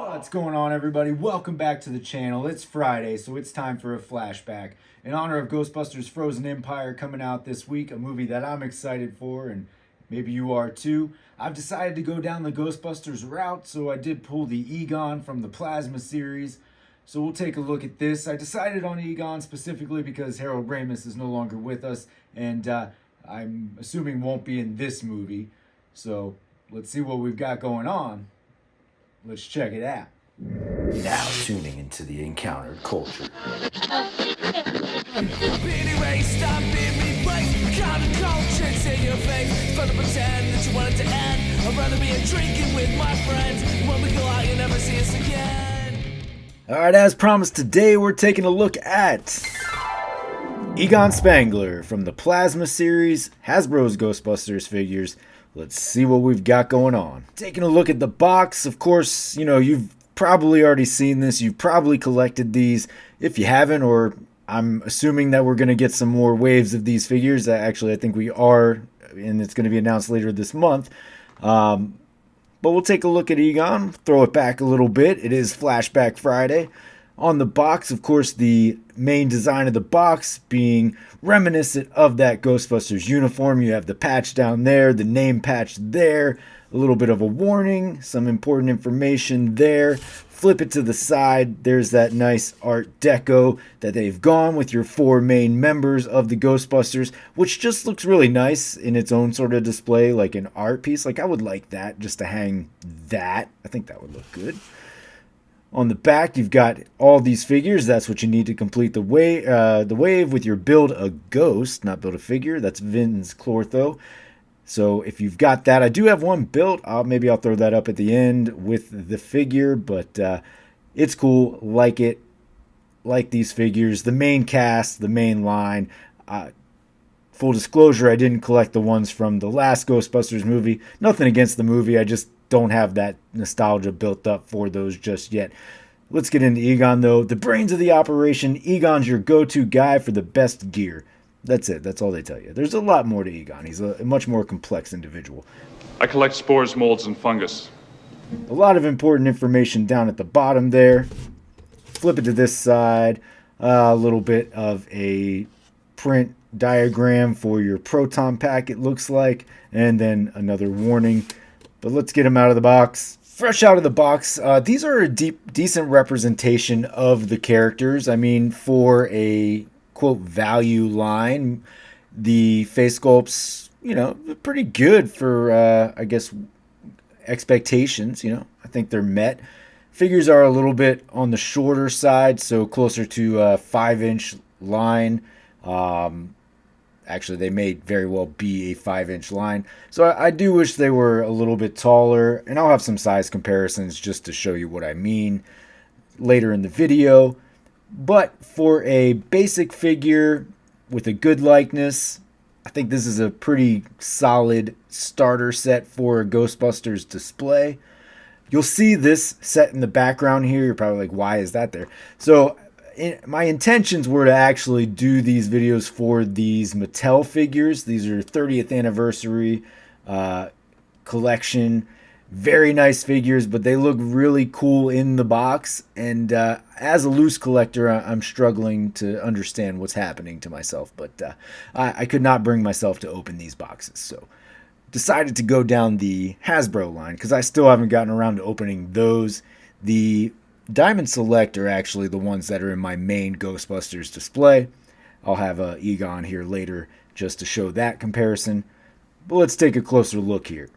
What's going on, everybody? Welcome back to the channel. It's Friday, so it's time for a flashback. In honor of Ghostbusters Frozen Empire coming out this week, a movie that I'm excited for, and maybe you are too, I've decided to go down the Ghostbusters route, so I did pull the Egon from the Plasma series. So we'll take a look at this. I decided on Egon specifically because Harold Ramis is no longer with us, and I'm assuming won't be in this movie. So let's see what we've got going on. Let's check it out. Now tuning into the Encountered Culture. Anyway, stop being me right. Counter-culture, it's in your face. Fun to pretend that you want it to end. I'd rather be drinking with my friends. When we go out, you never see us again. Alright, as promised, today we're taking a look at Egon Spengler from the Plasma series, Hasbro's Ghostbusters figures. Let's see what we've got going on. Taking a look at the box, of course, you know, you've probably already seen this. You've probably collected these. If you haven't, or I'm assuming that we're going to get some more waves of these figures. Actually, I think we are, and it's going to be announced later this month. But we'll take a look at Egon, throw it back a little bit. It is Flashback Friday. On the box, of course, the main design of the box being reminiscent of that Ghostbusters uniform. You have the patch down there, the name patch there, a little bit of a warning, some important information there. Flip it to the side. There's that nice Art Deco that they've gone with your four main members of the Ghostbusters, which just looks really nice in its own sort of display, like an art piece. Like, I would like that, just to hang that. I think that would look good. On the back, you've got all these figures. That's what you need to complete the wave with your Build a Ghost, not Build a Figure. That's Vin's Clortho. So if you've got that, I do have one built. Maybe I'll throw that up at the end with the figure, but it's cool. Like it. Like these figures. The main cast, the main line. Full disclosure, I didn't collect the ones from the last Ghostbusters movie. Nothing against the movie. I just don't have that nostalgia built up for those just yet. Let's get into Egon, though. The brains of the operation. Egon's your go-to guy for the best gear. That's it. That's all they tell you. There's a lot more to Egon. He's a much more complex individual. I collect spores, molds, and fungus. A lot of important information down at the bottom there. Flip it to this side. A little bit of a print diagram for your proton pack, it looks like. And then another warning. But let's get him out of the box. Fresh out of the box. These are a decent representation of the characters. I mean, for a quote value line, the face sculpts, you know, pretty good for I guess expectations. You know, I think they're met. Figures are a little bit on the shorter side, so closer to a 5-inch line. Actually, they may very well be a 5-inch line. So I do wish they were a little bit taller. And I'll have some size comparisons just to show you what I mean later in the video. But for a basic figure with a good likeness, I think this is a pretty solid starter set for a Ghostbusters display. You'll see this set in the background here. You're probably like, why is that there? So my intentions were to actually do these videos for these Mattel figures. These are 30th anniversary collection. Very nice figures, but they look really cool in the box. And as a loose collector, I'm struggling to understand what's happening to myself. But I could not bring myself to open these boxes. So decided to go down the Hasbro line because I still haven't gotten around to opening those. The Diamond Select are actually the ones that are in my main Ghostbusters display. I'll have Egon here later just to show that comparison. But let's take a closer look here.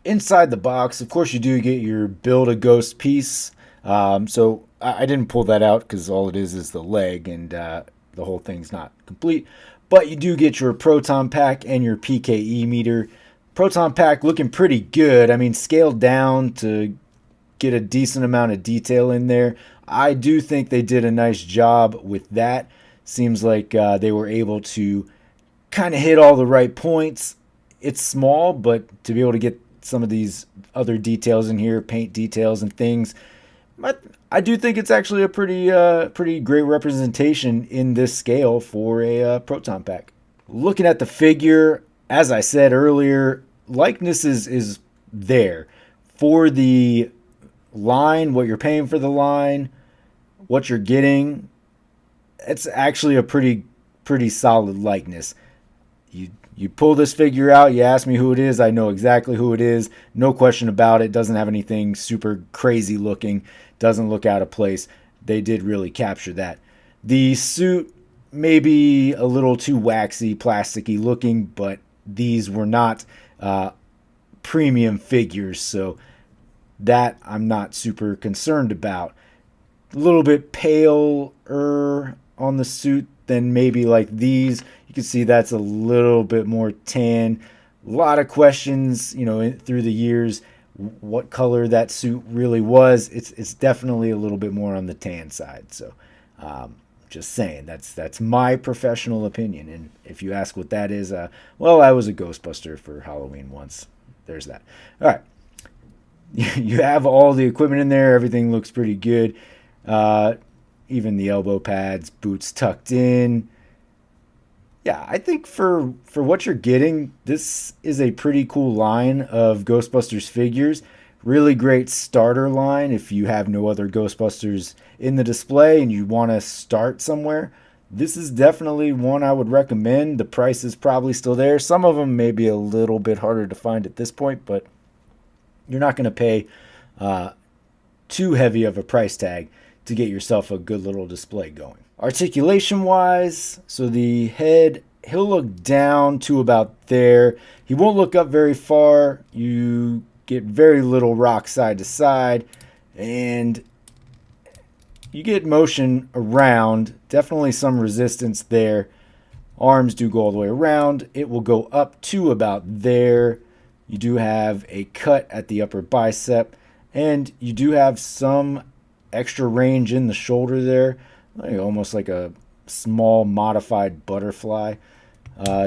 Inside the box, of course, you do get your Build-A-Ghost piece. So I didn't pull that out because all it is the leg and the whole thing's not complete. But you do get your proton pack and your PKE meter. Proton pack looking pretty good. I mean, scaled down to get a decent amount of detail in there. I do think they did a nice job with that. Seems like they were able to kind of hit all the right points. It's small, but to be able to get some of these other details in here, paint details and things, I do think it's actually a pretty great representation in this scale for a proton pack. Looking at the figure, as I said earlier, likeness is there. For the line, what you're paying for the line, what you're getting, it's actually a pretty solid likeness. You pull this figure out, you ask me who it is, I know exactly who it is, no question about it. Doesn't have anything super crazy looking, doesn't look out of place. They did really capture that. The suit may be a little too waxy, plasticky looking, but these were not premium figures, so that I'm not super concerned about. A little bit paler on the suit than maybe like these. You can see that's a little bit more tan. A lot of questions, through the years, what color that suit really was. It's definitely a little bit more on the tan side. So, just saying, that's my professional opinion. And if you ask what that is, well, I was a Ghostbuster for Halloween once. There's that. All right. You have all the equipment in there. Everything looks pretty good. Even the elbow pads, boots tucked in. Yeah, I think for what you're getting, this is a pretty cool line of Ghostbusters figures. Really great starter line if you have no other Ghostbusters in the display and you want to start somewhere. This is definitely one I would recommend. The price is probably still there. Some of them may be a little bit harder to find at this point, but you're not going to pay too heavy of a price tag to get yourself a good little display going. Articulation wise, so the head, he'll look down to about there. He won't look up very far. You get very little rock side to side, and you get motion around. Definitely some resistance there. Arms do go all the way around. It will go up to about there. You do have a cut at the upper bicep, and you do have some extra range in the shoulder there, almost like a small modified butterfly.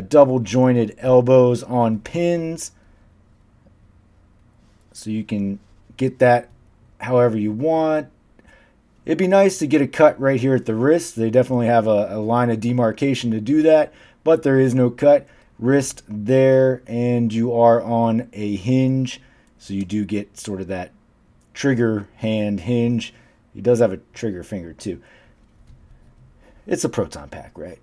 Double jointed elbows on pins, so you can get that however you want. It'd be nice to get a cut right here at the wrist. They definitely have a line of demarcation to do that, but there is no cut. Wrist there, and you are on a hinge, so you do get sort of that trigger hand hinge. He does have a trigger finger too. It's a proton pack, right?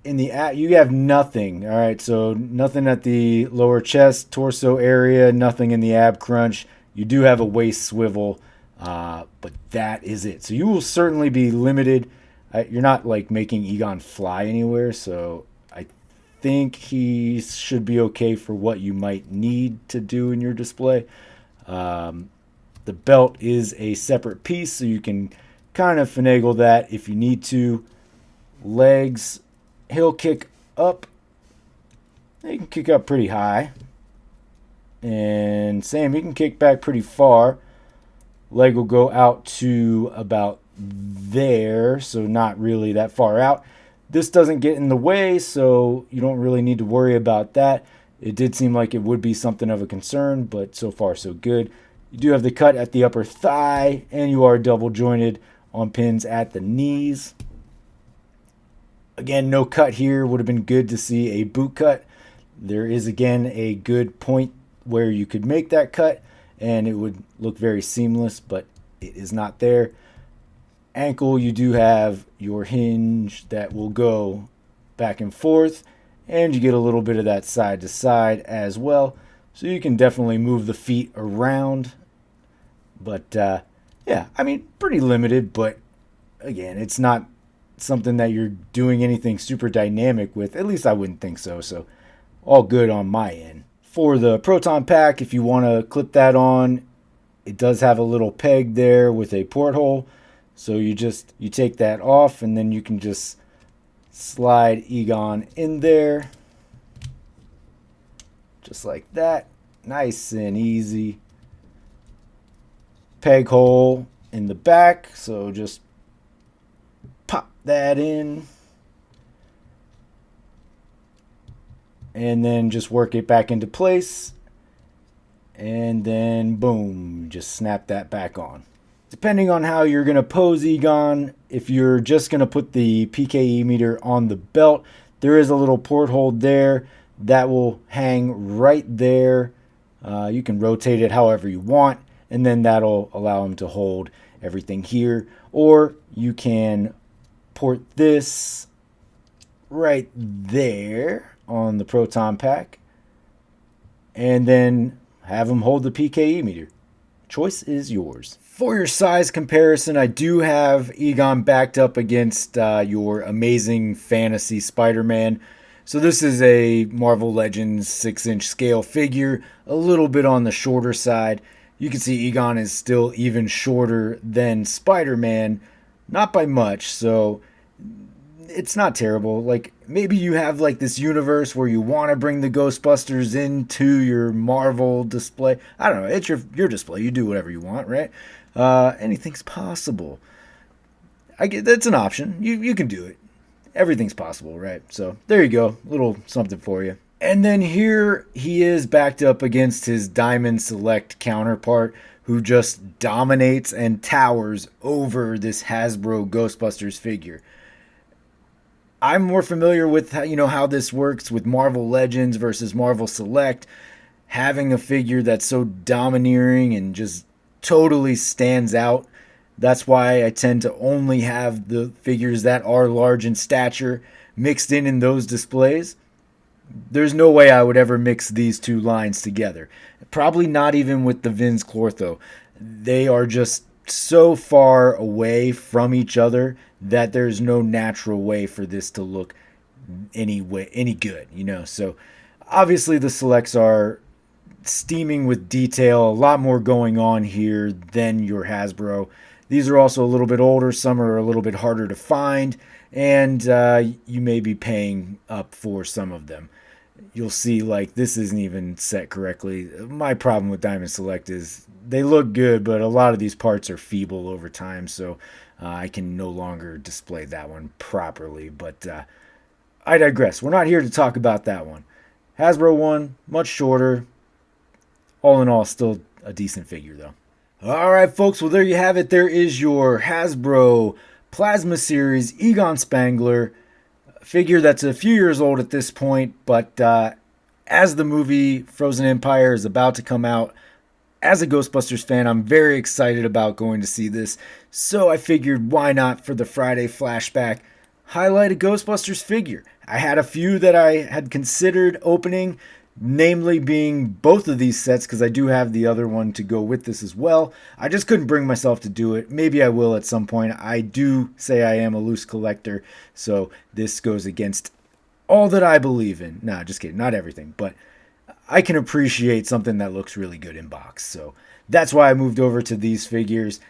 In the you have nothing. All right, so nothing at the lower chest, torso area, nothing in the ab crunch. You do have a waist swivel, but that is it. So you will certainly be limited. You're not like making Egon fly anywhere, so I think he should be okay for what you might need to do in your display. The belt is a separate piece, so you can kind of finagle that if you need to. Legs, he'll kick up. He can kick up pretty high. And same, he can kick back pretty far. Leg will go out to about there, so not really that far out. This doesn't get in the way, so you don't really need to worry about that. It did seem like it would be something of a concern, but so far so good. You do have the cut at the upper thigh, and you are double jointed on pins at the knees. Again, no cut here. Would have been good to see a boot cut. There is, again, a good point where you could make that cut, and it would look very seamless, but it is not there. Ankle, you do have your hinge that will go back and forth, and you get a little bit of that side to side as well. So you can definitely move the feet around. But, yeah, I mean, pretty limited, but again, it's not something that you're doing anything super dynamic with. At least I wouldn't think so. So all good on my end. For the proton pack, if you want to clip that on, it does have a little peg there with a porthole. So you take that off, and then you can just slide Egon in there. Just like that. Nice and easy. Peg hole in the back, so just pop that in. And then just work it back into place. And then boom, just snap that back on. Depending on how you're going to pose Egon, if you're just going to put the PKE meter on the belt, there is a little porthole there. that will hang right there. You can rotate it however you want, and then that'll allow him to hold everything here. Or you can port this right there on the proton pack and then have him hold the PKE meter. Choice is yours. For your size comparison, I do have Egon backed up against your Amazing Fantasy Spider-Man. So this is a Marvel Legends 6-inch scale figure, a little bit on the shorter side. You can see Egon is still even shorter than Spider-Man, not by much, so it's not terrible. Like, maybe you have like this universe where you want to bring the Ghostbusters into your Marvel display. I don't know, it's your display. You do whatever you want, right? Anything's possible. That's an option. You can do it. Everything's possible, right? So there you go, little something for you. And then here he is backed up against his Diamond Select counterpart, who just dominates and towers over this Hasbro Ghostbusters figure. I'm more familiar with how this works with Marvel Legends versus Marvel Select. Having a figure that's so domineering and just totally stands out. That's why I tend to only have the figures that are large in stature mixed in those displays. There's no way I would ever mix these two lines together. Probably not even with the Vince Clortho. They are just so far away from each other that there's no natural way for this to look any good, So obviously the selects are steaming with detail, a lot more going on here than your Hasbro. These are also a little bit older, some are a little bit harder to find, and you may be paying up for some of them. You'll see, like, this isn't even set correctly. My problem with Diamond Select is they look good, but a lot of these parts are feeble over time, so I can no longer display that one properly. But I digress. We're not here to talk about that one. Hasbro one, much shorter. All in all, still a decent figure, though. All right, folks. Well, there you have it. There is your Hasbro Plasma Series Egon Spengler figure that's a few years old at this point, but as the movie Frozen Empire is about to come out, as a Ghostbusters fan, I'm very excited about going to see this. So I figured, why not, for the Friday flashback, highlight a Ghostbusters figure. I had a few that I had considered opening, namely being both of these sets, because I do have the other one to go with this as well. I just couldn't bring myself to do it. Maybe I will at some point. I do say I am a loose collector, so this goes against all that I believe in. Nah, just kidding. Not everything, but I can appreciate something that looks really good in box. So that's why I moved over to these figures.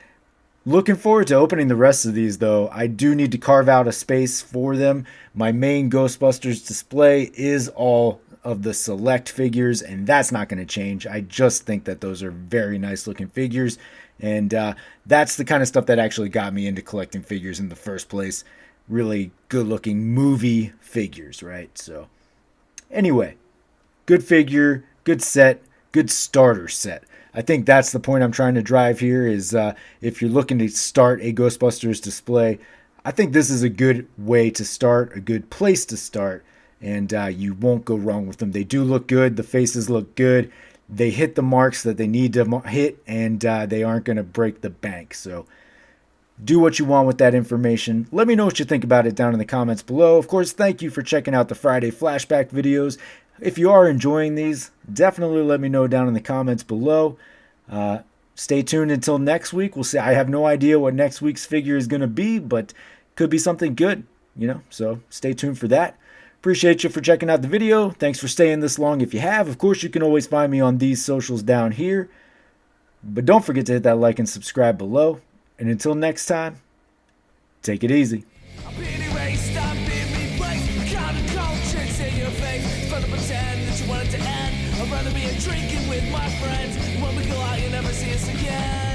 Looking forward to opening the rest of these, though. I do need to carve out a space for them. My main Ghostbusters display is all of the select figures, and that's not going to change. I just think that those are very nice looking figures, and that's the kind of stuff that actually got me into collecting figures in the first place. Really good looking movie figures, right? So anyway, good figure, good set, good starter set. I think that's the point I'm trying to drive here is if you're looking to start a Ghostbusters display, I think this is a good way to start, a good place to start, and you won't go wrong with them. They do look good. The faces look good. They hit the marks that they need to hit, and they aren't going to break the bank. So do what you want with that information. Let me know what you think about it down in the comments below. Of course, thank you for checking out the Friday flashback videos. If you are enjoying these, definitely let me know down in the comments below. Stay tuned until next week. We'll see. I have no idea what next week's figure is going to be, but could be something good, so stay tuned for that. Appreciate you for checking out the video. Thanks for staying this long if you have. Of course, you can always find me on these socials down here. But don't forget to hit that like and subscribe below. And until next time, take it easy. I'm being erased, I'm being replaced. Counter-culture, it's in your face. It's fun to pretend that you want it to end. I'd rather be drinking with my friends. When we go out, you never see us again.